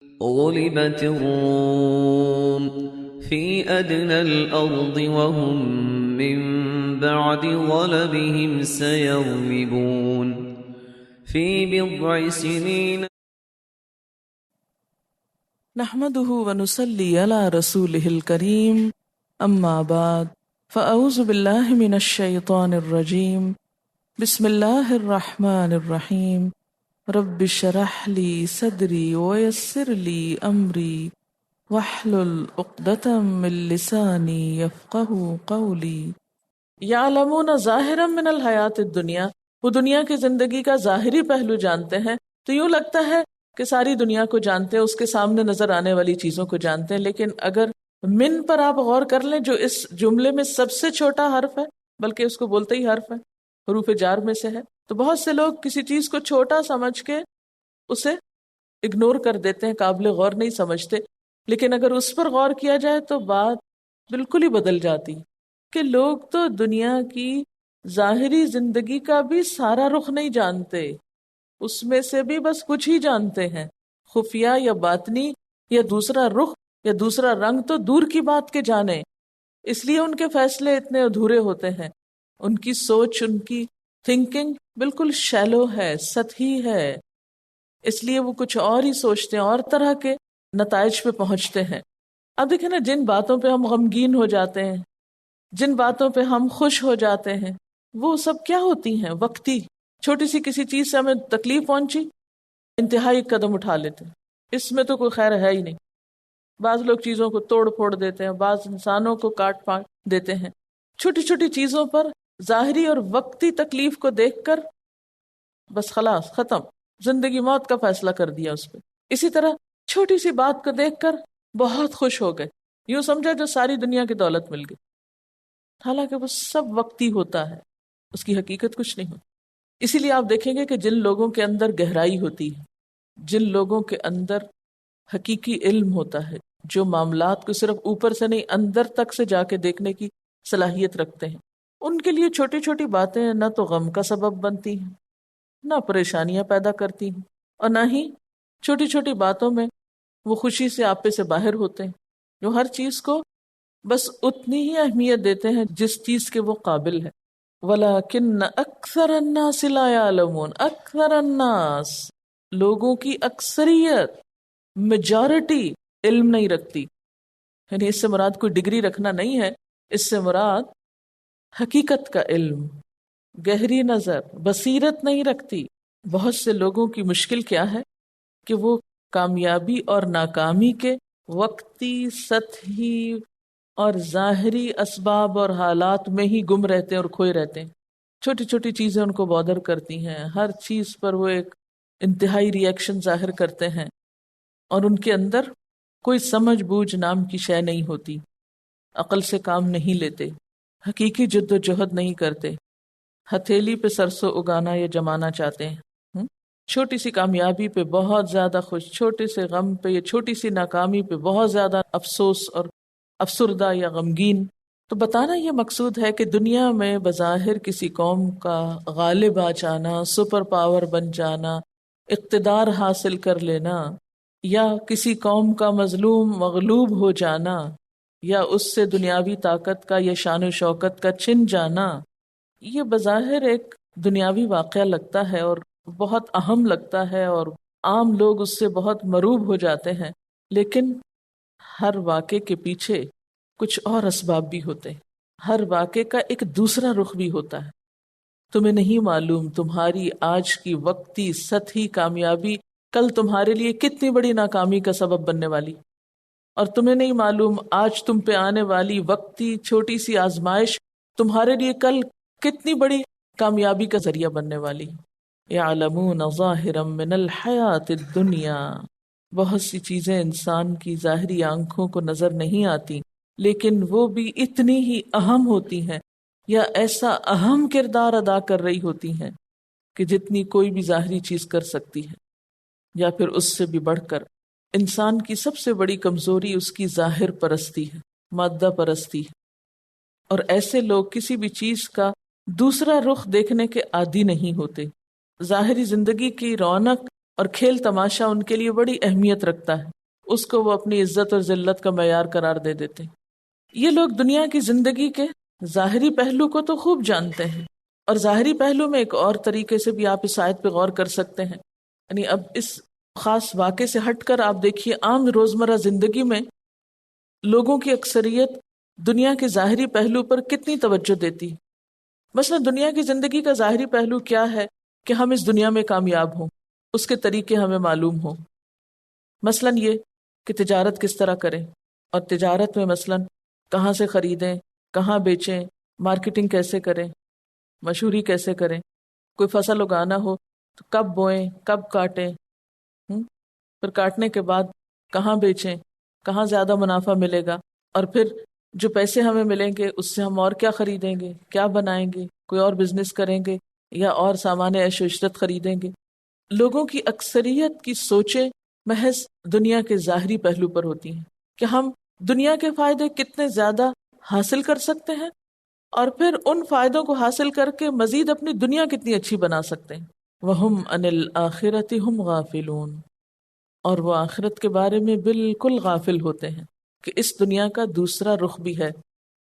غلبت الروم في أدنى الأرض وهم من بعد غلبهم سيغلبون في بضع سنين. نحمده ونصلي على رسوله الكريم اما بعد فاعوذ بالله من الشيطان الرجيم بسم الله الرحمن الرحيم رب اشرح لي صدري ويسر لي امري واحلل عقدة من لساني يفقهوا قولي. یعلمون ظاہرا من الحیات الدنیا، وہ دنیا کی زندگی کا ظاہری پہلو جانتے ہیں، تو یوں لگتا ہے کہ ساری دنیا کو جانتے ہیں، اس کے سامنے نظر آنے والی چیزوں کو جانتے ہیں، لیکن اگر من پر آپ غور کر لیں جو اس جملے میں سب سے چھوٹا حرف ہے، بلکہ اس کو بولتے ہی حرف ہے، حروف جار میں سے ہے، تو بہت سے لوگ کسی چیز کو چھوٹا سمجھ کے اسے اگنور کر دیتے ہیں، قابل غور نہیں سمجھتے، لیکن اگر اس پر غور کیا جائے تو بات بالکل ہی بدل جاتی کہ لوگ تو دنیا کی ظاہری زندگی کا بھی سارا رخ نہیں جانتے، اس میں سے بھی بس کچھ ہی جانتے ہیں، خفیہ یا باطنی یا دوسرا رخ یا دوسرا رنگ تو دور کی بات کے جانے، اس لیے ان کے فیصلے اتنے ادھورے ہوتے ہیں، ان کی سوچ، ان کی تھنکنگ بالکل شیلو ہے، سطحی ہے، اس لیے وہ کچھ اور ہی سوچتے ہیں، اور طرح کے نتائج پہ پہنچتے ہیں۔ اب دیکھیں نا، جن باتوں پہ ہم غمگین ہو جاتے ہیں، جن باتوں پہ ہم خوش ہو جاتے ہیں، وہ سب کیا ہوتی ہیں؟ وقتی۔ چھوٹی سی کسی چیز سے ہمیں تکلیف پہنچی، انتہائی قدم اٹھا لیتے ہیں، اس میں تو کوئی خیر ہے ہی نہیں۔ بعض لوگ چیزوں کو توڑ پھوڑ دیتے ہیں، بعض انسانوں کو کاٹ پاٹ دیتے ہیں، چھوٹی چھوٹی چیزوں پر ظاہری اور وقتی تکلیف کو دیکھ کر بس خلاص ختم، زندگی موت کا فیصلہ کر دیا اس پہ۔ اسی طرح چھوٹی سی بات کو دیکھ کر بہت خوش ہو گئے، یوں سمجھا جو ساری دنیا کی دولت مل گئی، حالانکہ وہ سب وقتی ہوتا ہے، اس کی حقیقت کچھ نہیں ہوتی۔ اسی لیے آپ دیکھیں گے کہ جن لوگوں کے اندر گہرائی ہوتی ہے، جن لوگوں کے اندر حقیقی علم ہوتا ہے، جو معاملات کو صرف اوپر سے نہیں اندر تک سے جا کے دیکھنے کی صلاحیت رکھتے ہیں، ان کے لیے چھوٹی چھوٹی باتیں نہ تو غم کا سبب بنتی ہیں، نہ پریشانیاں پیدا کرتی ہیں، اور نہ ہی چھوٹی چھوٹی باتوں میں وہ خوشی سے آپے سے باہر ہوتے ہیں، جو ہر چیز کو بس اتنی ہی اہمیت دیتے ہیں جس چیز کے وہ قابل ہے۔ وَلَكِنَّ أَكْثَرَ النَّاسِ لَا يَعْلَمُونَ، اکثر الناس، لوگوں کی اکثریت، میجورٹی علم نہیں رکھتی، یعنی اس سے مراد کوئی ڈگری رکھنا نہیں ہے، اس سے مراد حقیقت کا علم، گہری نظر، بصیرت نہیں رکھتی۔ بہت سے لوگوں کی مشکل کیا ہے کہ وہ کامیابی اور ناکامی کے وقتی، سطحی اور ظاہری اسباب اور حالات میں ہی گم رہتے ہیں اور کھوئے رہتے ہیں۔ چھوٹی چھوٹی چیزیں ان کو بادر کرتی ہیں، ہر چیز پر وہ ایک انتہائی ری ایکشن ظاہر کرتے ہیں، اور ان کے اندر کوئی سمجھ بوجھ نام کی شے نہیں ہوتی، عقل سے کام نہیں لیتے، حقیقی جد و جہد نہیں کرتے، ہتھیلی پہ سرسوں اگانا یا جمانا چاہتے ہیں، چھوٹی سی کامیابی پہ بہت زیادہ خوش، چھوٹے سے غم پہ یا چھوٹی سی ناکامی پہ بہت زیادہ افسوس اور افسردہ یا غمگین۔ تو بتانا یہ مقصود ہے کہ دنیا میں بظاہر کسی قوم کا غالب آ جانا، سپر پاور بن جانا، اقتدار حاصل کر لینا، یا کسی قوم کا مظلوم مغلوب ہو جانا، یا اس سے دنیاوی طاقت کا یا شان و شوکت کا چھن جانا، یہ بظاہر ایک دنیاوی واقعہ لگتا ہے اور بہت اہم لگتا ہے، اور عام لوگ اس سے بہت مروب ہو جاتے ہیں، لیکن ہر واقعے کے پیچھے کچھ اور اسباب بھی ہوتے ہیں، ہر واقعے کا ایک دوسرا رخ بھی ہوتا ہے۔ تمہیں نہیں معلوم تمہاری آج کی وقتی سطحی کامیابی کل تمہارے لیے کتنی بڑی ناکامی کا سبب بننے والی، اور تمہیں نہیں معلوم آج تم پہ آنے والی وقتی چھوٹی سی آزمائش تمہارے لیے کل کتنی بڑی کامیابی کا ذریعہ بننے والی۔ یعلمون ظاہرا من الحیات الدنیا، بہت سی چیزیں انسان کی ظاہری آنکھوں کو نظر نہیں آتی، لیکن وہ بھی اتنی ہی اہم ہوتی ہیں یا ایسا اہم کردار ادا کر رہی ہوتی ہیں کہ جتنی کوئی بھی ظاہری چیز کر سکتی ہے، یا پھر اس سے بھی بڑھ کر۔ انسان کی سب سے بڑی کمزوری اس کی ظاہر پرستی ہے، مادہ پرستی ہے، اور ایسے لوگ کسی بھی چیز کا دوسرا رخ دیکھنے کے عادی نہیں ہوتے، ظاہری زندگی کی رونق اور کھیل تماشا ان کے لیے بڑی اہمیت رکھتا ہے، اس کو وہ اپنی عزت اور ذلت کا معیار قرار دے دیتے ہیں۔ یہ لوگ دنیا کی زندگی کے ظاہری پہلو کو تو خوب جانتے ہیں، اور ظاہری پہلو میں ایک اور طریقے سے بھی آپ اس آیت پہ غور کر سکتے ہیں۔ یعنی اب اس خاص واقعے سے ہٹ کر آپ دیکھیے عام روزمرہ زندگی میں لوگوں کی اکثریت دنیا کے ظاہری پہلو پر کتنی توجہ دیتی۔ مثلا دنیا کی زندگی کا ظاہری پہلو کیا ہے کہ ہم اس دنیا میں کامیاب ہوں، اس کے طریقے ہمیں معلوم ہوں۔ مثلا یہ کہ تجارت کس طرح کریں، اور تجارت میں مثلا کہاں سے خریدیں، کہاں بیچیں، مارکیٹنگ کیسے کریں، مشہوری کیسے کریں، کوئی فصل اگانا ہو تو کب بوئیں، کب کاٹیں، پھر کاٹنے کے بعد کہاں بیچیں، کہاں زیادہ منافع ملے گا، اور پھر جو پیسے ہمیں ملیں گے اس سے ہم اور کیا خریدیں گے، کیا بنائیں گے، کوئی اور بزنس کریں گے یا اور سامان عیش و عشرت خریدیں گے۔ لوگوں کی اکثریت کی سوچیں محض دنیا کے ظاہری پہلو پر ہوتی ہیں کہ ہم دنیا کے فائدے کتنے زیادہ حاصل کر سکتے ہیں، اور پھر ان فائدوں کو حاصل کر کے مزید اپنی دنیا کتنی اچھی بنا سکتے ہیں۔ وَهُمْ عَنِ الْآخِرَةِ هُمْ غَافِلُونَ، اور وہ آخرت کے بارے میں بالکل غافل ہوتے ہیں کہ اس دنیا کا دوسرا رخ بھی ہے۔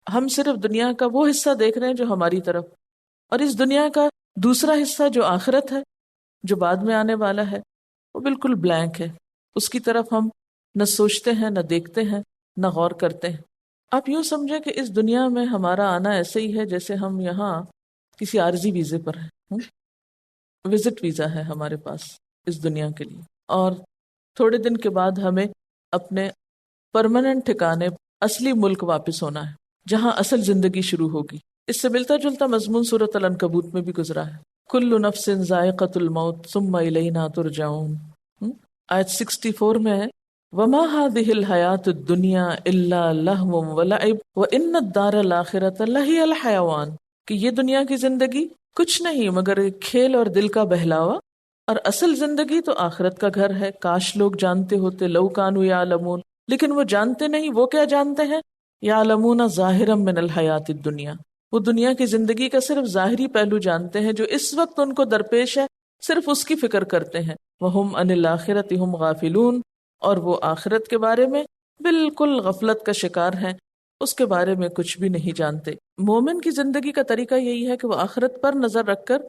ہم صرف دنیا کا وہ حصہ دیکھ رہے ہیں جو ہماری طرف، اور اس دنیا کا دوسرا حصہ جو آخرت ہے، جو بعد میں آنے والا ہے، وہ بالکل بلینک ہے۔ اس کی طرف ہم نہ سوچتے ہیں، نہ دیکھتے ہیں، نہ غور کرتے ہیں۔ آپ یوں سمجھیں کہ اس دنیا میں ہمارا آنا ایسے ہی ہے جیسے ہم یہاں کسی عارضی ویزے پر ہیں، وزٹ ویزا ہے ہمارے پاس اس دنیا کے لیے، اور تھوڑے دن کے بعد ہمیں اپنے پرماننٹ ٹھکانے اصلی ملک واپس ہونا ہے، جہاں اصل زندگی شروع ہوگی۔ اس سے ملتا جلتا مضمون سورۃ العنکبوت میں بھی گزرا ہے، کل نفس ذائقۃ الموت ثم الینا ترجعون۔ آیت 64 میں ہے، وما هذه الحیاۃ الدنیا الا لہو ولعب وان الدار الاخرۃ لہی الحیوان، کہ یہ دنیا کی زندگی کچھ نہیں مگر ایک کھیل اور دل کا بہلاوا، اور اصل زندگی تو آخرت کا گھر ہے۔ کاش لوگ جانتے ہوتے، لو کانوا یعلمون، لیکن وہ جانتے نہیں۔ وہ کیا جانتے ہیں؟ یعلمون ظاہرا من الحیات الدنیا، وہ دنیا کی زندگی کا صرف ظاہری پہلو جانتے ہیں جو اس وقت ان کو درپیش ہے، صرف اس کی فکر کرتے ہیں۔ وہم عن الآخرۃ ہم غافلون، اور وہ آخرت کے بارے میں بالکل غفلت کا شکار ہیں، اس کے بارے میں کچھ بھی نہیں جانتے۔ مومن کی زندگی کا طریقہ یہی ہے کہ وہ آخرت پر نظر رکھ کر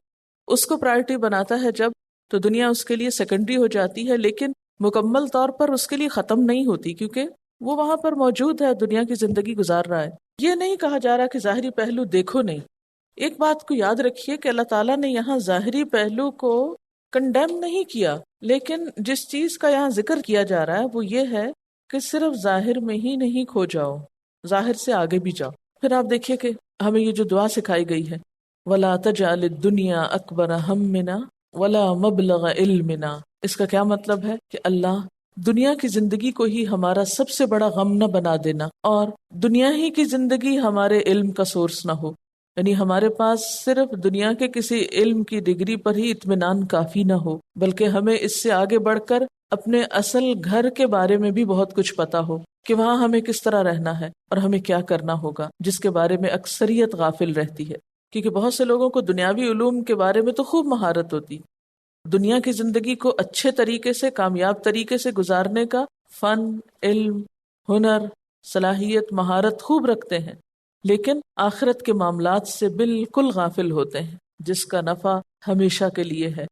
اس کو پرائرٹی بناتا ہے، جب تو دنیا اس کے لیے سیکنڈری ہو جاتی ہے، لیکن مکمل طور پر اس کے لیے ختم نہیں ہوتی، کیونکہ وہ وہاں پر موجود ہے، دنیا کی زندگی گزار رہا ہے۔ یہ نہیں کہا جا رہا کہ ظاہری پہلو دیکھو نہیں۔ ایک بات کو یاد رکھیے کہ اللہ تعالیٰ نے یہاں ظاہری پہلو کو کنڈیم نہیں کیا، لیکن جس چیز کا یہاں ذکر کیا جا رہا ہے وہ یہ ہے کہ صرف ظاہر میں ہی نہیں کھو جاؤ، ظاہر سے آگے بھی جاؤ۔ پھر آپ دیکھیے کہ ہمیں یہ جو دعا سکھائی گئی ہے، وَلَا تَجْعَلِ الدُّنْيَا أَكْبَرَ هَمِّنَا وَلَا مَبْلَغَ عِلْمِنَا، اس کا کیا مطلب ہے کہ اللہ دنیا کی زندگی کو ہی ہمارا سب سے بڑا غم نہ بنا دینا، اور دنیا ہی کی زندگی ہمارے علم کا سورس نہ ہو، یعنی ہمارے پاس صرف دنیا کے کسی علم کی ڈگری پر ہی اطمینان کافی نہ ہو، بلکہ ہمیں اس سے آگے بڑھ کر اپنے اصل گھر کے بارے میں بھی بہت کچھ پتا ہو کہ وہاں ہمیں کس طرح رہنا ہے اور ہمیں کیا کرنا ہوگا، جس کے بارے میں اکثریت غافل رہتی ہے۔ کیونکہ بہت سے لوگوں کو دنیاوی علوم کے بارے میں تو خوب مہارت ہوتی، دنیا کی زندگی کو اچھے طریقے سے، کامیاب طریقے سے گزارنے کا فن، علم، ہنر، صلاحیت، مہارت خوب رکھتے ہیں، لیکن آخرت کے معاملات سے بالکل غافل ہوتے ہیں، جس کا نفع ہمیشہ کے لیے ہے۔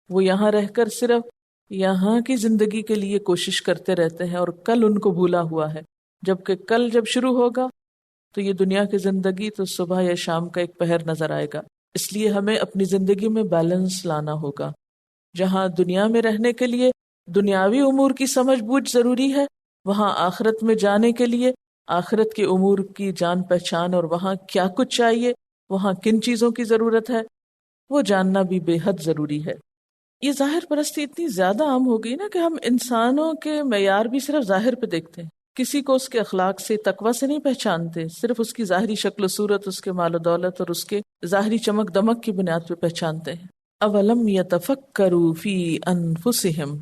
وہ یہاں رہ کر صرف یہاں کی زندگی کے لیے کوشش کرتے رہتے ہیں، اور کل ان کو بھولا ہوا ہے، جبکہ کل جب شروع ہوگا تو یہ دنیا کی زندگی تو صبح یا شام کا ایک پہر نظر آئے گا۔ اس لیے ہمیں اپنی زندگی میں بیلنس لانا ہوگا، جہاں دنیا میں رہنے کے لیے دنیاوی امور کی سمجھ بوجھ ضروری ہے، وہاں آخرت میں جانے کے لیے آخرت کے امور کی جان پہچان، اور وہاں کیا کچھ چاہیے، وہاں کن چیزوں کی ضرورت ہے، وہ جاننا بھی بے حد ضروری ہے۔ یہ ظاہر پرستی اتنی زیادہ عام ہو گئی نا کہ ہم انسانوں کے معیار بھی صرف ظاہر پہ دیکھتے ہیں، کسی کو اس کے اخلاق سے، تقوی سے نہیں پہچانتے، صرف اس کی ظاہری شکل و صورت، اس کے مال و دولت اور اس کے ظاہری چمک دمک کی بنیاد پہ پہچانتے ہیں۔ اولم یتفکروا فی انفسہم،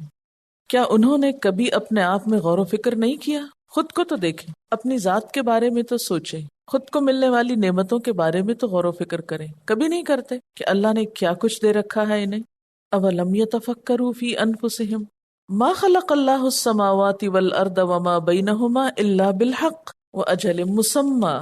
کیا انہوں نے کبھی اپنے آپ میں غور و فکر نہیں کیا؟ خود کو تو دیکھیں، اپنی ذات کے بارے میں تو سوچیں، خود کو ملنے والی نعمتوں کے بارے میں تو غور و فکر کریں۔ کبھی نہیں کرتے کہ اللہ نے کیا کچھ دے رکھا ہے انہیں۔ اولم یتفکروا فی انفسہم ما خلق اللہ السماوات والارض وما بینہما الا بالحق واجل مسمی،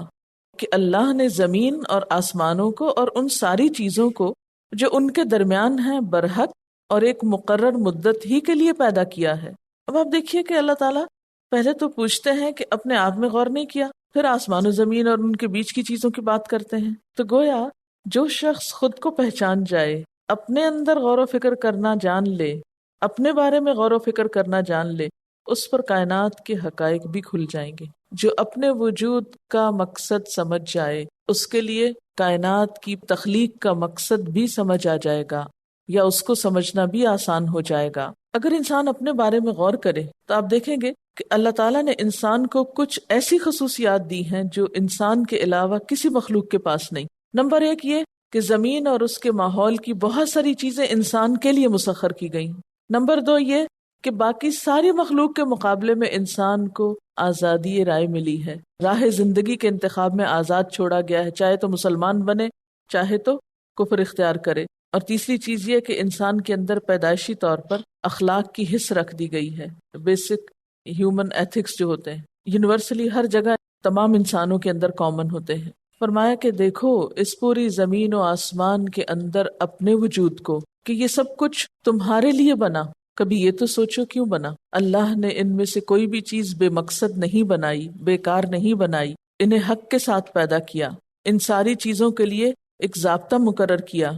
کہ اللہ نے زمین اور آسمانوں کو اور ان ساری چیزوں کو جو ان کے درمیان ہیں برحق اور ایک مقرر مدت ہی کے لیے پیدا کیا ہے۔ اب آپ دیکھیے کہ اللہ تعالیٰ پہلے تو پوچھتے ہیں کہ اپنے آپ میں غور نہیں کیا، پھر آسمان و زمین اور ان کے بیچ کی چیزوں کی بات کرتے ہیں۔ تو گویا جو شخص خود کو پہچان جائے، اپنے اندر غور و فکر کرنا جان لے، اپنے بارے میں غور و فکر کرنا جان لے، اس پر کائنات کے حقائق بھی کھل جائیں گے۔ جو اپنے وجود کا مقصد سمجھ جائے، اس کے لیے کائنات کی تخلیق کا مقصد بھی سمجھ آ جائے گا، یا اس کو سمجھنا بھی آسان ہو جائے گا۔ اگر انسان اپنے بارے میں غور کرے تو آپ دیکھیں گے کہ اللہ تعالیٰ نے انسان کو کچھ ایسی خصوصیات دی ہیں جو انسان کے علاوہ کسی مخلوق کے پاس نہیں۔ نمبر 1 یہ کہ زمین اور اس کے ماحول کی بہت ساری چیزیں انسان کے لیے مسخر کی گئی۔ نمبر 2 یہ کہ باقی ساری مخلوق کے مقابلے میں انسان کو آزادی رائے ملی ہے، راہ زندگی کے انتخاب میں آزاد چھوڑا گیا ہے، چاہے تو مسلمان بنے، چاہے تو کفر اختیار کرے۔ اور تیسری چیز یہ کہ انسان کے اندر پیدائشی طور پر اخلاق کی حس رکھ دی گئی ہے، بیسک ہیومن ایتھکس جو ہوتے ہیں یونیورسلی ہر جگہ تمام انسانوں کے اندر کامن ہوتے ہیں۔ فرمایا کہ دیکھو اس پوری زمین و آسمان کے اندر اپنے وجود کو، کہ یہ سب کچھ تمہارے لیے بنا۔ کبھی یہ تو سوچو کیوں بنا؟ اللہ نے ان میں سے کوئی بھی چیز بے مقصد نہیں بنائی، بیکار نہیں بنائی، انہیں حق کے ساتھ پیدا کیا، ان ساری چیزوں کے لیے ایک ضابطہ مقرر کیا،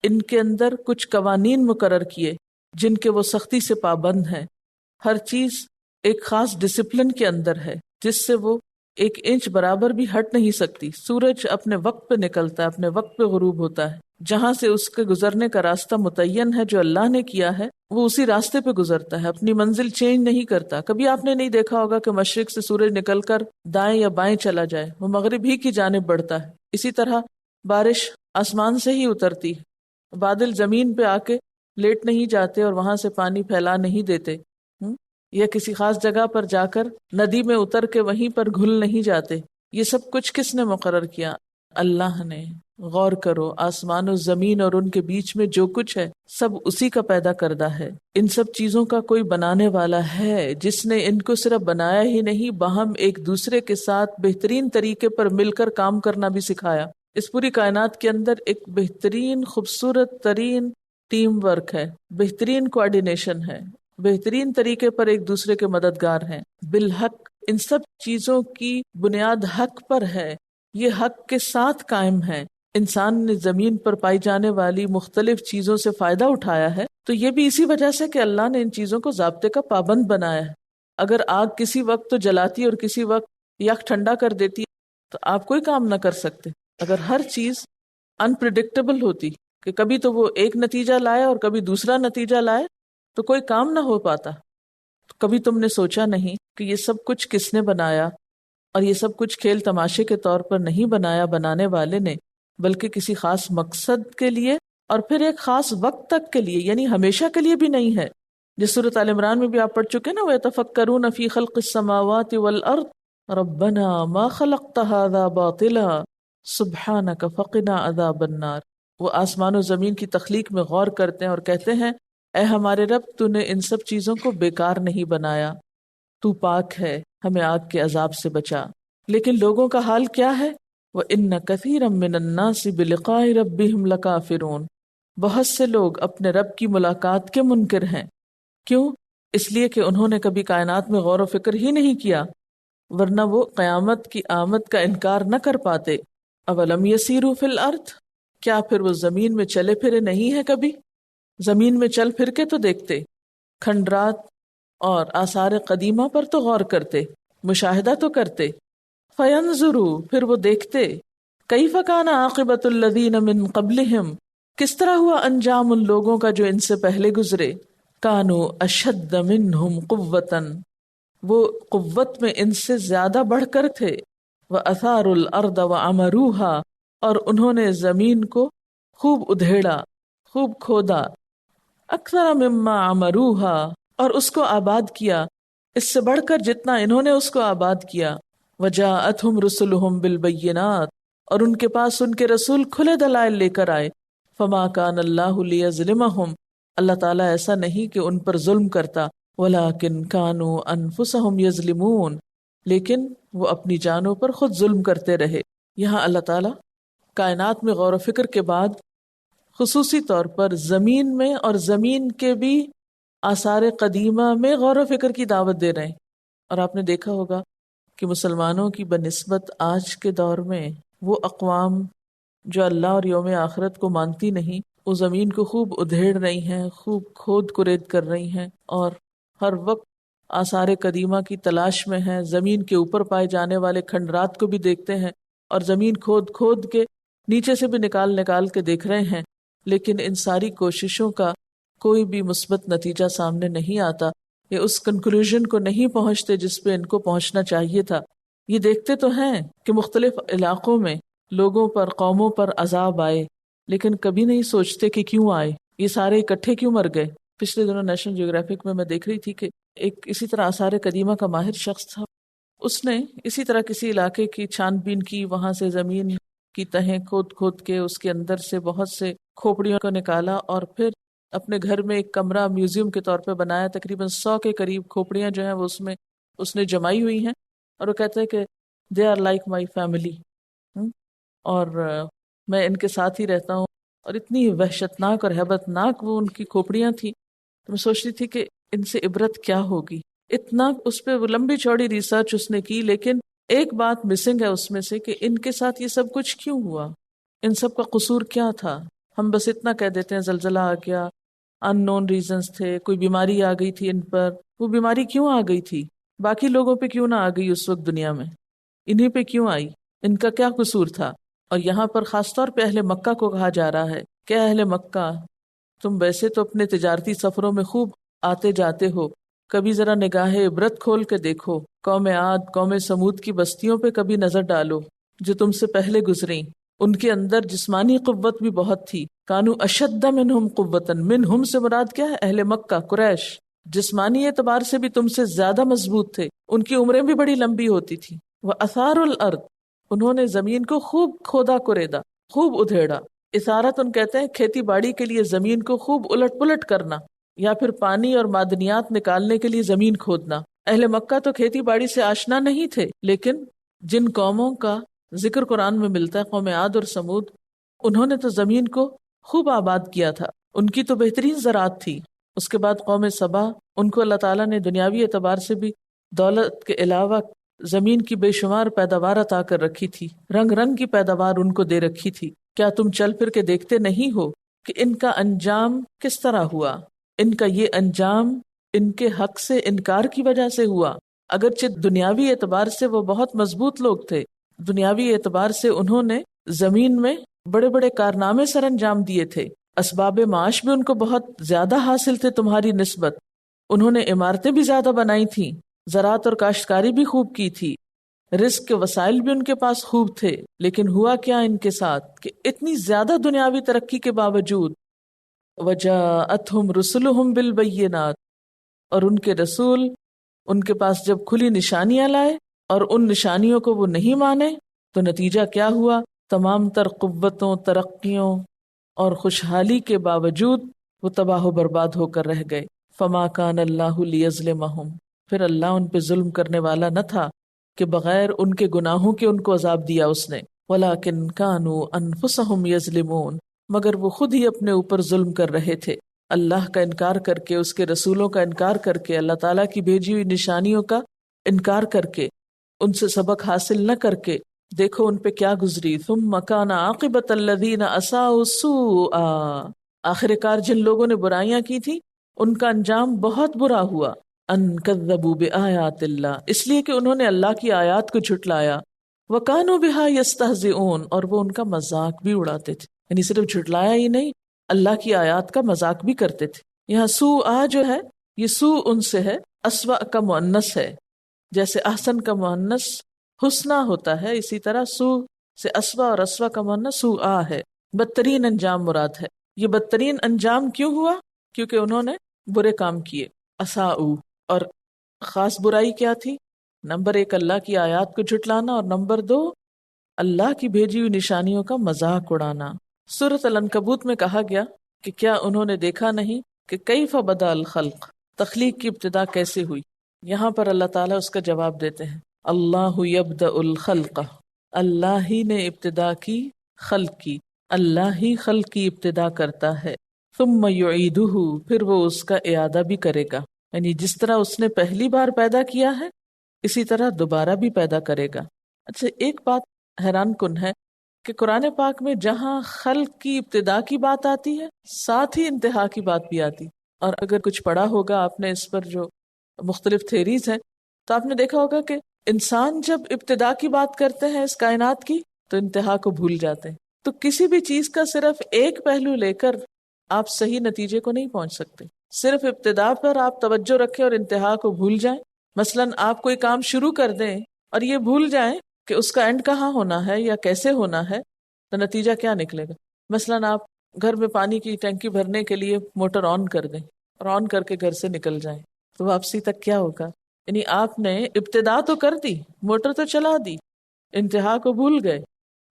ان کے اندر کچھ قوانین مقرر کیے جن کے وہ سختی سے پابند ہیں، ہر چیز ایک خاص ڈسپلن کے اندر ہے جس سے وہ 1 انچ برابر بھی ہٹ نہیں سکتی۔ سورج اپنے وقت پہ نکلتا ہے، اپنے وقت پہ غروب ہوتا ہے، جہاں سے اس کے گزرنے کا راستہ متعین ہے جو اللہ نے کیا ہے، وہ اسی راستے پہ گزرتا ہے، اپنی منزل چینج نہیں کرتا۔ کبھی آپ نے نہیں دیکھا ہوگا کہ مشرق سے سورج نکل کر دائیں یا بائیں چلا جائے، وہ مغرب ہی کی جانب بڑھتا ہے۔ اسی طرح بارش آسمان سے ہی اترتی ہے، بادل زمین پہ آ کے لیٹ نہیں جاتے اور وہاں سے پانی پھیلا نہیں دیتے، یا کسی خاص جگہ پر جا کر ندی میں اتر کے وہیں پر گھل نہیں جاتے۔ یہ سب کچھ کس نے مقرر کیا؟ اللہ نے۔ غور کرو، آسمان و زمین اور ان کے بیچ میں جو کچھ ہے سب اسی کا پیدا کردہ ہے۔ ان سب چیزوں کا کوئی بنانے والا ہے جس نے ان کو صرف بنایا ہی نہیں، باہم ایک دوسرے کے ساتھ بہترین طریقے پر مل کر کام کرنا بھی سکھایا۔ اس پوری کائنات کے اندر ایک بہترین خوبصورت ترین ٹیم ورک ہے، بہترین کوآرڈینیشن ہے، بہترین طریقے پر ایک دوسرے کے مددگار ہیں بالحق۔ ان سب چیزوں کی بنیاد حق پر ہے، یہ حق کے ساتھ قائم ہے۔ انسان نے زمین پر پائی جانے والی مختلف چیزوں سے فائدہ اٹھایا ہے تو یہ بھی اسی وجہ سے کہ اللہ نے ان چیزوں کو ضابطے کا پابند بنایا ہے۔ اگر آگ کسی وقت تو جلاتی اور کسی وقت یک ٹھنڈا کر دیتی تو آپ کوئی کام نہ کر سکتے۔ اگر ہر چیز انپریڈکٹیبل ہوتی کہ کبھی تو وہ ایک نتیجہ لائے اور کبھی دوسرا نتیجہ لائے تو کوئی کام نہ ہو پاتا۔ کبھی تم نے سوچا نہیں کہ یہ سب کچھ کس نے بنایا، اور یہ سب کچھ کھیل تماشے کے طور پر نہیں بنایا بنانے والے نے، بلکہ کسی خاص مقصد کے لیے اور پھر ایک خاص وقت تک کے لیے، یعنی ہمیشہ کے لیے بھی نہیں ہے۔ جس سورۃ آل عمران میں بھی آپ پڑھ چکے نا، وَيَتَفَكَّرُونَ فِي خَلْقِ السَّمَاوَاتِ وَالْأَرْضِ رَبَّنَا مَا خَلَقْتَ هَذَا بَاطِلًا سُبْحَانَكَ فَقِنَا عَذَابَ النَّارِ۔ وہ آسمان و زمین کی تخلیق میں غور کرتے ہیں اور کہتے ہیں اے ہمارے رب، تو نے ان سب چیزوں کو بیکار نہیں بنایا، تو پاک ہے، ہمیں آگ کے عذاب سے بچا۔ لیکن لوگوں کا حال کیا ہے؟ وَإِنَّ كَثِيرًا مِّنَ النَّاسِ بِلِقَاءِ رَبِّهِمْ لَكَافِرُونَ۔ بہت سے لوگ اپنے رب کی ملاقات کے منکر ہیں۔ کیوں؟ اس لیے کہ انہوں نے کبھی کائنات میں غور و فکر ہی نہیں کیا، ورنہ وہ قیامت کی آمد کا انکار نہ کر پاتے۔ اولم یسیروا فی الارض، کیا پھر وہ زمین میں چلے پھرے نہیں ہے؟ کبھی زمین میں چل پھر کے تو دیکھتے، کھنڈرات اور آثار قدیمہ پر تو غور کرتے، مشاہدہ تو کرتے۔ فینظروا، پھر وہ دیکھتے، کیف کان عاقبۃ الذین من قبلہم، کس طرح ہوا انجام ان لوگوں کا جو ان سے پہلے گزرے۔ کانوا اشد منہم قوۃ، وہ قوت میں ان سے زیادہ بڑھ کر تھے۔ وَأَثَارُوا الْأَرْضَ وَعَمَرُوهَا، اور انہوں نے زمین کو خوب ادھیڑا، خوب کھودا۔ اکثر مما عمروها، اور اس کو آباد کیا اس سے بڑھ کر جتنا انہوں نے اس کو آباد کیا۔ وجاءتهم رسلهم بالبینات، اور ان کے پاس ان کے رسول کھلے دلائل لے کر آئے۔ فما کان اللہ لیظلمهم، اللہ تعالیٰ ایسا نہیں کہ ان پر ظلم کرتا، وَلَٰكِن كَانُوا أَنفُسَهُمْ يَظْلِمُونَ، لیکن وہ اپنی جانوں پر خود ظلم کرتے رہے۔ یہاں اللہ تعالیٰ کائنات میں غور و فکر کے بعد خصوصی طور پر زمین میں اور زمین کے بھی آثار قدیمہ میں غور و فکر کی دعوت دے رہے ہیں۔ اور آپ نے دیکھا ہوگا کہ مسلمانوں کی بنسبت آج کے دور میں وہ اقوام جو اللہ اور یوم آخرت کو مانتی نہیں، وہ زمین کو خوب ادھیڑ رہی ہیں، خوب کھود کرید کر رہی ہیں، اور ہر وقت آثار قدیمہ کی تلاش میں ہیں، زمین کے اوپر پائے جانے والے کھنڈرات کو بھی دیکھتے ہیں، اور زمین کھود کھود کے نیچے سے بھی نکال نکال کے دیکھ رہے ہیں، لیکن ان ساری کوششوں کا کوئی بھی مثبت نتیجہ سامنے نہیں آتا، یہ اس کنکلوژن کو نہیں پہنچتے جس پہ ان کو پہنچنا چاہیے تھا۔ یہ دیکھتے تو ہیں کہ مختلف علاقوں میں لوگوں پر، قوموں پر عذاب آئے، لیکن کبھی نہیں سوچتے کہ کیوں آئے، یہ سارے اکٹھے کیوں مر گئے۔ پچھلے دنوں نیشنل جیوگرافک میں دیکھ رہی تھی کہ ایک اسی طرح آثار قدیمہ کا ماہر شخص تھا، اس نے اسی طرح کسی علاقے کی چھان بین کی، وہاں سے زمین کی تہیں کھود کھود کے اس کے اندر سے بہت سے کھوپڑیوں کو نکالا، اور پھر اپنے گھر میں ایک کمرہ میوزیم کے طور پہ بنایا۔ تقریباً 100 کے قریب کھوپڑیاں جو ہیں وہ اس نے جمائی ہوئی ہیں، اور وہ کہتے ہیں کہ they are like my family, اور میں ان کے ساتھ ہی رہتا ہوں، اور اتنی وحشتناک اور ہیبت ناک وہ ان کی کھوپڑیاں تھیں۔ تو میں سوچتی تھی کہ ان سے عبرت کیا ہوگی، اتنا اس پہ وہ لمبی چوڑی ریسرچ اس نے کی، لیکن ایک بات مسنگ ہے اس میں سے کہ ان کے ساتھ یہ سب کچھ کیوں ہوا، ان سب کا قصور کیا تھا۔ ہم بس اتنا کہہ دیتے ہیں زلزلہ آ گیا، ان نون ریزنز تھے، کوئی بیماری آ گئی تھی ان پر، وہ بیماری کیوں آ گئی تھی، باقی لوگوں پہ کیوں نہ آ گئی اس وقت دنیا میں، انہی پہ کیوں آئی، ان کا کیا قصور تھا۔ اور یہاں پر خاص طور پہ اہل مکہ کو کہا جا رہا ہے کہ اہل مکہ، تم ویسے تو اپنے تجارتی سفروں میں خوب آتے جاتے ہو، کبھی ذرا نگاہ عبرت کھول کے دیکھو، قوم عاد، قوم سمود کی بستیوں پہ کبھی نظر ڈالو جو تم سے پہلے گزریں، ان کے اندر جسمانی قوت بھی بہت تھی، کانو اشد منہم قوتن، منہم سے مراد کیا ہے، اہل مکہ، قریش، جسمانی اعتبار سے بھی تم سے زیادہ مضبوط تھے، ان کی عمریں بھی بڑی لمبی ہوتی تھی، وَأَثَارُ الْأَرْضِ، انہوں نے زمین کو خوب کھودا کریدا، خوب ادھیڑا۔ اثارت ان کہتے ہیں کھیتی باڑی کے لیے زمین کو خوب الٹ پلٹ کرنا، یا پھر پانی اور معدنیات نکالنے کے لیے زمین کھودنا۔ اہل مکہ تو کھیتی باڑی سے آشنا نہیں تھے، لیکن جن قوموں کا ذکر قرآن میں ملتا ہے، قوم عاد اور سمود، انہوں نے تو زمین کو خوب آباد کیا تھا، ان کی تو بہترین زراعت تھی۔ اس کے بعد قوم سبا، ان کو اللہ تعالیٰ نے دنیاوی اعتبار سے بھی دولت کے علاوہ زمین کی بے شمار پیداوار عطا کر رکھی تھی، رنگ رنگ کی پیداوار ان کو دے رکھی تھی۔ کیا تم چل پھر کے دیکھتے نہیں ہو کہ ان کا انجام کس طرح ہوا؟ ان کا یہ انجام ان کے حق سے انکار کی وجہ سے ہوا۔ اگرچہ دنیاوی اعتبار سے وہ بہت مضبوط لوگ تھے، دنیاوی اعتبار سے انہوں نے زمین میں بڑے بڑے کارنامے سر انجام دیے تھے، اسباب معاش بھی ان کو بہت زیادہ حاصل تھے تمہاری نسبت، انہوں نے عمارتیں بھی زیادہ بنائی تھیں، زراعت اور کاشتکاری بھی خوب کی تھی، رزق کے وسائل بھی ان کے پاس خوب تھے، لیکن ہوا کیا ان کے ساتھ کہ اتنی زیادہ دنیاوی ترقی کے باوجود وَجَاءَتْهُمْ رُسُلُهُمْ بِالْبَيِّنَاتِ، اور ان کے رسول ان کے پاس جب کھلی نشانیاں لائے اور ان نشانیوں کو وہ نہیں مانے، تو نتیجہ کیا ہوا؟ تمام تر قوتوں، ترقیوں اور خوشحالی کے باوجود وہ تباہ و برباد ہو کر رہ گئے۔ فَمَا كَانَ اللَّهُ لِيَظْلِمَهُمْ، پھر اللہ ان پہ ظلم کرنے والا نہ تھا کہ بغیر ان کے گناہوں کے ان کو عذاب دیا اس نے، وَلَٰكِن كَانُوا أَنفُسَهُمْ يَظْلِمُونَ، مگر وہ خود ہی اپنے اوپر ظلم کر رہے تھے، اللہ کا انکار کر کے، اس کے رسولوں کا انکار کر کے، اللہ تعالیٰ کی بھیجی ہوئی نشانیوں کا انکار کر کے، ان سے سبق حاصل نہ کر کے۔ دیکھو ان پہ کیا گزری، ثُمَّ كَانَ عَاقِبَةَ الَّذِينَ أَسَاءُوا السُّوءَ، آخر کار جن لوگوں نے برائیاں کی تھی ان کا انجام بہت برا ہوا، ان کذبوا بآیات اللہ، اس لیے کہ انہوں نے اللہ کی آیات کو جھٹلایا، وکانوا بہا یستہزئون، اور وہ ان کا مذاق بھی اڑاتے تھے، یعنی صرف جھٹلایا ہی نہیں، اللہ کی آیات کا مذاق بھی کرتے تھے۔ یہاں سوء جو ہے یہ سوء ان سے ہے، اسوأ کا مؤنث ہے، جیسے احسن کا مؤنث حسنہ ہوتا ہے، اسی طرح سوء سے اسوأ اور اسوأ کا مؤنث سوء ہے، بدترین انجام مراد ہے۔ یہ بدترین انجام کیوں ہوا؟ کیونکہ انہوں نے برے کام کیے، اساءوا، اور خاص برائی کیا تھی؟ نمبر 1 اللہ کی آیات کو جھٹلانا، اور نمبر 2 اللہ کی بھیجی ہوئی نشانیوں کا مذاق اڑانا۔ سورۃ العنکبوت میں کہا گیا کہ کیا انہوں نے دیکھا نہیں کہ کیف بدا الخلق، تخلیق کی ابتدا کیسے ہوئی. یہاں پر اللہ تعالیٰ اس کا جواب دیتے ہیں، اللہ یبدأ الخلق، اللہ ہی نے ابتدا کی خلق کی، اللہ ہی خلق کی ابتدا کرتا ہے. ثم یعیدہ، پھر وہ اس کا اعادہ بھی کرے گا، یعنی جس طرح اس نے پہلی بار پیدا کیا ہے اسی طرح دوبارہ بھی پیدا کرے گا. اچھا، ایک بات حیران کن ہے کہ قرآن پاک میں جہاں خلق کی ابتدا کی بات آتی ہے ساتھ ہی انتہا کی بات بھی آتی. اور اگر کچھ پڑھا ہوگا آپ نے اس پر جو مختلف تھیریز ہیں تو آپ نے دیکھا ہوگا کہ انسان جب ابتدا کی بات کرتے ہیں اس کائنات کی تو انتہا کو بھول جاتے ہیں. تو کسی بھی چیز کا صرف ایک پہلو لے کر آپ صحیح نتیجے کو نہیں پہنچ سکتے. صرف ابتدا پر آپ توجہ رکھیں اور انتہا کو بھول جائیں. مثلاً آپ کوئی کام شروع کر دیں اور یہ بھول جائیں کہ اس کا اینڈ کہاں ہونا ہے یا کیسے ہونا ہے تو نتیجہ کیا نکلے گا. مثلاً آپ گھر میں پانی کی ٹینکی بھرنے کے لیے موٹر آن کر دیں اور آن کر کے گھر سے نکل جائیں تو واپسی تک کیا ہوگا؟ یعنی آپ نے ابتدا تو کر دی، موٹر تو چلا دی، انتہا کو بھول گئے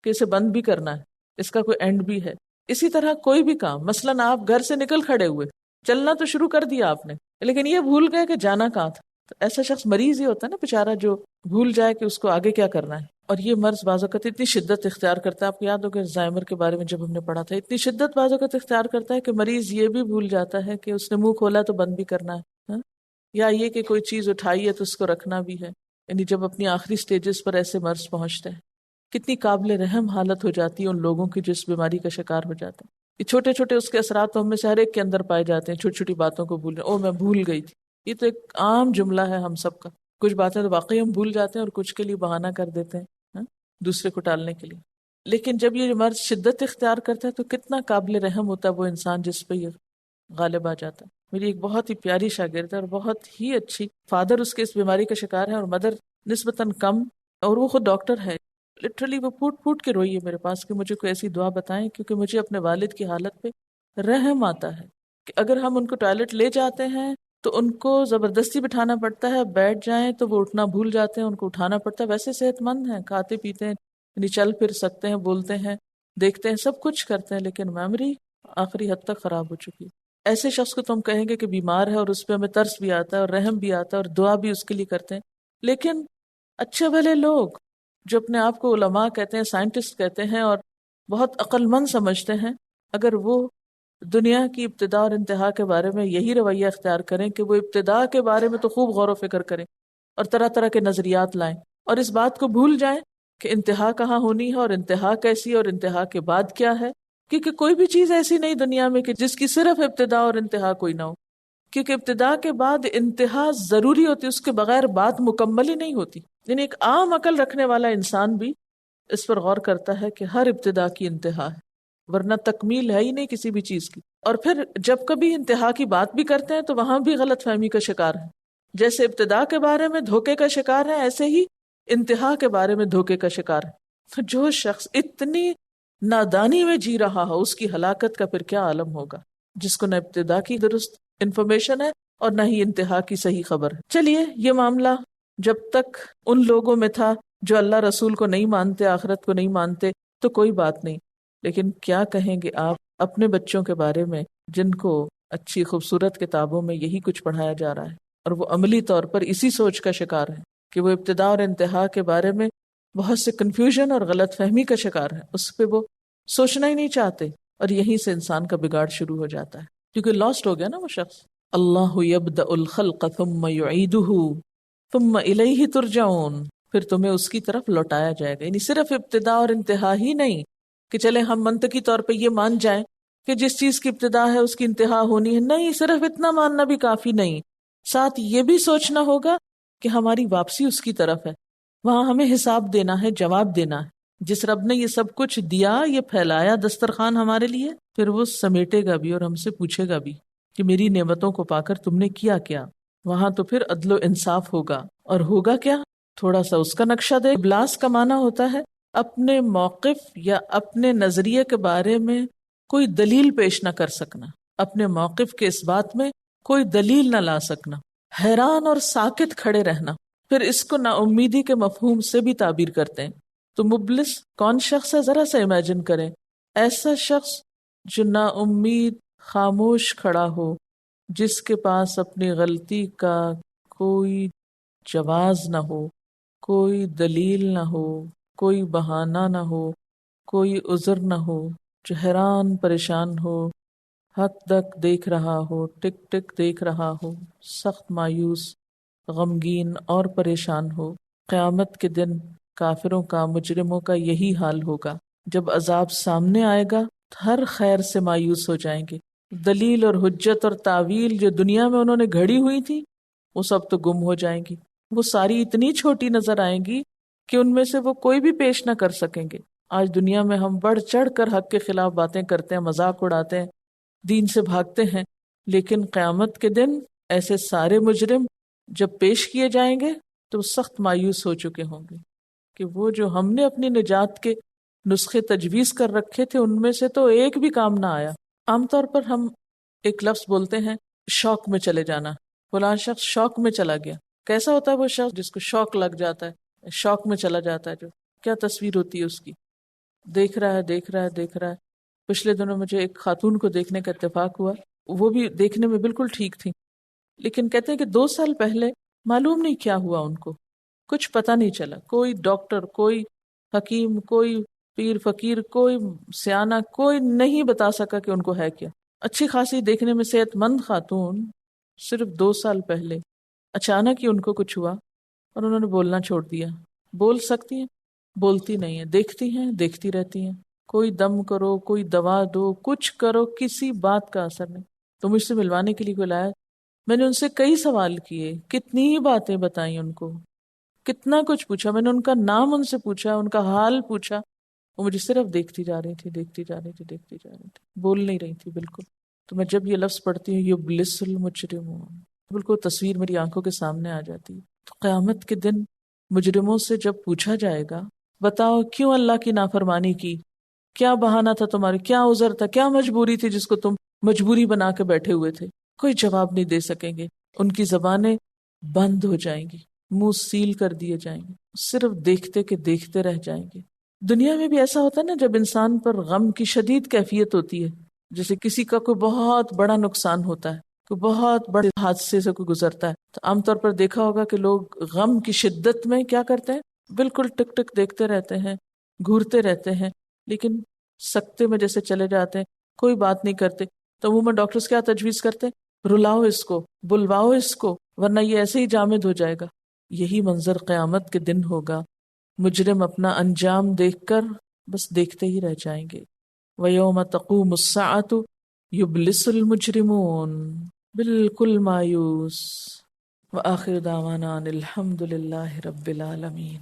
کہ اسے بند بھی کرنا ہے، اس کا کوئی اینڈ بھی ہے. اسی طرح کوئی بھی کام، مثلاً آپ گھر سے نکل کھڑے ہوئے، چلنا تو شروع کر دیا آپ نے لیکن یہ بھول گئے کہ جانا کہاں تھا. تو ایسا شخص مریض ہی ہوتا ہے نا بیچارہ، جو بھول جائے کہ اس کو آگے کیا کرنا ہے. اور یہ مرض بعض اوقات اتنی شدت اختیار کرتا ہے، آپ کو یاد ہوگا الزائمر کے بارے میں جب ہم نے پڑھا تھا، اتنی شدت بعض اوقات اختیار کرتا ہے کہ مریض یہ بھی بھول جاتا ہے کہ اس نے منہ کھولا تو بند بھی کرنا ہے، یا یہ کہ کوئی چیز اٹھائی ہے تو اس کو رکھنا بھی ہے. یعنی جب اپنی آخری سٹیجز پر ایسے مرض پہنچتے ہیں کتنی قابل رحم حالت ہو جاتی ہے ان لوگوں کی جس بیماری کا شکار ہو جاتے ہیں. یہ چھوٹے چھوٹے اس کے اثرات تو ہم میں سے ہر ایک کے اندر پائے جاتے ہیں. چھوٹی چھوٹی باتوں کو بھول رہے، میں بھول گئی تھی، یہ تو ایک عام جملہ ہے ہم سب کا. کچھ باتیں تو واقعی ہم بھول جاتے ہیں اور کچھ کے لیے بہانہ کر دیتے ہیں دوسرے کو ٹالنے کے لیے. لیکن جب یہ مرض شدت اختیار کرتا ہے تو کتنا قابل رحم ہوتا ہے وہ انسان جس پہ یہ غالب آ جاتا ہے. میری ایک بہت ہی پیاری شاگرد ہے اور بہت ہی اچھی، فادر اس کے اس بیماری کا شکار ہے اور مدر نسبتاً کم، اور وہ خود ڈاکٹر ہے. لٹرلی وہ پھوٹ پھوٹ کے روئی ہے میرے پاس کہ مجھے کوئی ایسی دعا بتائیں، کیونکہ مجھے اپنے والد کی حالت پہ رحم آتا ہے کہ اگر ہم ان کو ٹوائلٹ لے جاتے ہیں تو ان کو زبردستی بٹھانا پڑتا ہے، بیٹھ جائیں تو وہ اٹھنا بھول جاتے ہیں، ان کو اٹھانا پڑتا ہے. ویسے صحت مند ہیں، کھاتے پیتے ہیں، یعنی چل پھر سکتے ہیں، بولتے ہیں، دیکھتے ہیں، سب کچھ کرتے ہیں، لیکن میموری آخری حد تک خراب ہو چکی ہے. ایسے شخص کو تو ہم کہیں گے کہ بیمار ہے اور اس پہ ہمیں ترس بھی آتا ہے اور رحم بھی آتا ہے اور دعا بھی اس کے لیے کرتے ہیں. لیکن اچھے بھلے لوگ جو اپنے آپ کو علماء کہتے ہیں، سائنٹسٹ کہتے ہیں اور بہت عقل مند سمجھتے ہیں، اگر وہ دنیا کی ابتدا اور انتہا کے بارے میں یہی رویہ اختیار کریں کہ وہ ابتدا کے بارے میں تو خوب غور و فکر کریں اور طرح طرح کے نظریات لائیں اور اس بات کو بھول جائیں کہ انتہا کہاں ہونی ہے اور انتہا کیسی اور انتہا کے بعد کیا ہے. کیونکہ کوئی بھی چیز ایسی نہیں دنیا میں کہ جس کی صرف ابتدا اور انتہا کوئی نہ ہو، کیونکہ ابتدا کے بعد انتہا ضروری ہوتی، اس کے بغیر بات مکمل ہی نہیں ہوتی. یعنی ایک عام عقل رکھنے والا انسان بھی اس پر غور کرتا ہے کہ ہر ابتدا کی انتہا ہے، ورنہ تکمیل ہے ہی نہیں کسی بھی چیز کی. اور پھر جب کبھی انتہا کی بات بھی کرتے ہیں تو وہاں بھی غلط فہمی کا شکار ہے. جیسے ابتدا کے بارے میں دھوکے کا شکار ہے، ایسے ہی انتہا کے بارے میں دھوکے کا شکار ہے. تو جو شخص اتنی نادانی میں جی رہا ہو اس کی ہلاکت کا پھر کیا عالم ہوگا، جس کو نہ ابتدا کی درست انفارمیشن ہے اور نہ ہی انتہا کی صحیح خبر ہے. چلیے، یہ معاملہ جب تک ان لوگوں میں تھا جو اللہ رسول کو نہیں مانتے، آخرت کو نہیں مانتے، تو کوئی بات نہیں. لیکن کیا کہیں گے آپ اپنے بچوں کے بارے میں جن کو اچھی خوبصورت کتابوں میں یہی کچھ پڑھایا جا رہا ہے اور وہ عملی طور پر اسی سوچ کا شکار ہے کہ وہ ابتدا اور انتہا کے بارے میں بہت سے کنفیوژن اور غلط فہمی کا شکار ہے، اس پہ وہ سوچنا ہی نہیں چاہتے اور یہیں سے انسان کا بگاڑ شروع ہو جاتا ہے، کیونکہ لاسٹ ہو گیا نا وہ شخص. اللہ یبدأ الخلق ثم یعیدہ ثم الیہ ترجعون، پھر تمہیں اس کی طرف لوٹایا جائے گا. یعنی صرف ابتدا اور انتہا ہی نہیں کہ چلے ہم منطقی طور پہ یہ مان جائیں کہ جس چیز کی ابتدا ہے اس کی انتہا ہونی ہے، نہیں، صرف اتنا ماننا بھی کافی نہیں، ساتھ یہ بھی سوچنا ہوگا کہ ہماری واپسی اس کی طرف ہے، وہاں ہمیں حساب دینا ہے، جواب دینا ہے. جس رب نے یہ سب کچھ دیا، یہ پھیلایا دسترخوان ہمارے لیے، پھر وہ سمیٹے گا بھی اور ہم سے پوچھے گا بھی کہ میری نعمتوں کو پا کر تم نے کیا کیا. وہاں تو پھر عدل و انصاف ہوگا، اور ہوگا کیا، تھوڑا سا اس کا نقشہ دے. ابلاس کا معنی ہوتا ہے اپنے موقف یا اپنے نظریے کے بارے میں کوئی دلیل پیش نہ کر سکنا، اپنے موقف کے اس بات میں کوئی دلیل نہ لا سکنا، حیران اور ساکت کھڑے رہنا. پھر اس کو نا امیدی کے مفہوم سے بھی تعبیر کرتے ہیں. تو مبلس کون شخص ہے، ذرا سا امیجن کریں، ایسا شخص جو نا امید خاموش کھڑا ہو جس کے پاس اپنی غلطی کا کوئی جواز نہ ہو، کوئی دلیل نہ ہو، کوئی بہانہ نہ ہو، کوئی عذر نہ ہو، جو حیران پریشان ہو، حق تک دیکھ رہا ہو، ٹک ٹک دیکھ رہا ہو، سخت مایوس، غمگین اور پریشان ہو۔ قیامت کے دن کافروں کا، مجرموں کا یہی حال ہوگا۔ جب عذاب سامنے آئے گا تو ہر خیر سے مایوس ہو جائیں گے۔ دلیل اور حجت اور تعویل جو دنیا میں انہوں نے گھڑی ہوئی تھی وہ سب تو گم ہو جائیں گی، وہ ساری اتنی چھوٹی نظر آئیں گی کہ ان میں سے وہ کوئی بھی پیش نہ کر سکیں گے۔ آج دنیا میں ہم بڑھ چڑھ کر حق کے خلاف باتیں کرتے ہیں، مذاق اڑاتے ہیں، دین سے بھاگتے ہیں، لیکن قیامت کے دن ایسے سارے مجرم جب پیش کیے جائیں گے تو سخت مایوس ہو چکے ہوں گے کہ وہ جو ہم نے اپنی نجات کے نسخے تجویز کر رکھے تھے ان میں سے تو ایک بھی کام نہ آیا۔ عام طور پر ہم ایک لفظ بولتے ہیں شوق میں چلے جانا، فلاں شخص شوق میں چلا گیا۔ کیسا ہوتا ہے وہ شخص جس کو شوق لگ جاتا ہے، شوق میں چلا جاتا ہے؟ جو کیا تصویر ہوتی ہے اس کی، دیکھ رہا ہے دیکھ رہا ہے دیکھ رہا ہے۔ پچھلے دنوں مجھے ایک خاتون کو دیکھنے کا اتفاق ہوا، وہ بھی دیکھنے میں بالکل ٹھیک تھی، لیکن کہتے ہیں کہ 2 سال پہلے معلوم نہیں کیا ہوا ان کو، کچھ پتہ نہیں چلا، کوئی ڈاکٹر، کوئی حکیم، کوئی پیر فقیر، کوئی سیانہ، کوئی نہیں بتا سکا کہ ان کو ہے کیا۔ اچھی خاصی دیکھنے میں صحت مند خاتون، صرف 2 سال پہلے اچانک ہی ان کو کچھ ہوا اور انہوں نے بولنا چھوڑ دیا۔ بول سکتی ہیں، بولتی نہیں ہیں، دیکھتی ہیں، دیکھتی رہتی ہیں، کوئی دم کرو، کوئی دوا دو، کچھ کرو، کسی بات کا اثر نہیں۔ تو مجھ سے ملوانے کے لیے بلایا، میں نے ان سے کئی سوال کیے، کتنی ہی باتیں بتائیں ان کو، کتنا کچھ پوچھا، میں نے ان کا نام ان سے پوچھا، ان کا حال پوچھا، وہ مجھے صرف دیکھتی جا رہی تھی، دیکھتی جا رہی تھی، دیکھتی جا رہی تھی، بول نہیں رہی تھی بالکل۔ تو میں جب یہ لفظ پڑھتی ہوں یبلس المجرمون، بالکل تصویر میری آنکھوں کے سامنے آ جاتی ہے۔ تو قیامت کے دن مجرموں سے جب پوچھا جائے گا بتاؤ کیوں اللہ کی نافرمانی کی، کیا بہانہ تھا تمہارے، کیا عذر تھا، کیا مجبوری تھی جس کو تم مجبوری بنا کے بیٹھے ہوئے تھے، کوئی جواب نہیں دے سکیں گے، ان کی زبانیں بند ہو جائیں گی، منہ سیل کر دیے جائیں گے، صرف دیکھتے کہ دیکھتے رہ جائیں گے۔ دنیا میں بھی ایسا ہوتا ہے نا، جب انسان پر غم کی شدید کیفیت ہوتی ہے، جیسے کسی کا کوئی بہت بڑا نقصان ہوتا ہے، کوئی بہت بڑے حادثے سے کوئی گزرتا ہے، تو عام طور پر دیکھا ہوگا کہ لوگ غم کی شدت میں کیا کرتے ہیں، بالکل ٹک ٹک دیکھتے رہتے ہیں، گھورتے رہتے ہیں، لیکن سکتے میں جیسے چلے جاتے ہیں، کوئی بات نہیں کرتے۔ تو عموماً ڈاکٹرز کیا تجویز کرتے ہیں، رلاؤ اس کو، بلواؤ اس کو، ورنہ یہ ایسے ہی جامد ہو جائے گا۔ یہی منظر قیامت کے دن ہوگا، مجرم اپنا انجام دیکھ کر بس دیکھتے ہی رہ جائیں گے۔ وَيَوْمَ تَقُومُ السَّاعَةُ يُبْلِسُ الْمُجْرِمُونَ، بالکل مایوس۔ وآخر دعوانا ان الحمد للہ رب العالمین۔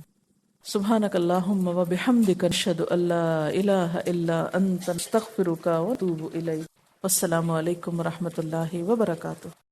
سبحانک اللہم وبحمدک، نشہد ان لا الہ الا انت، نستغفرک ونتوب الیک۔ والسلام علیکم ورحمۃ اللہ وبرکاتہ۔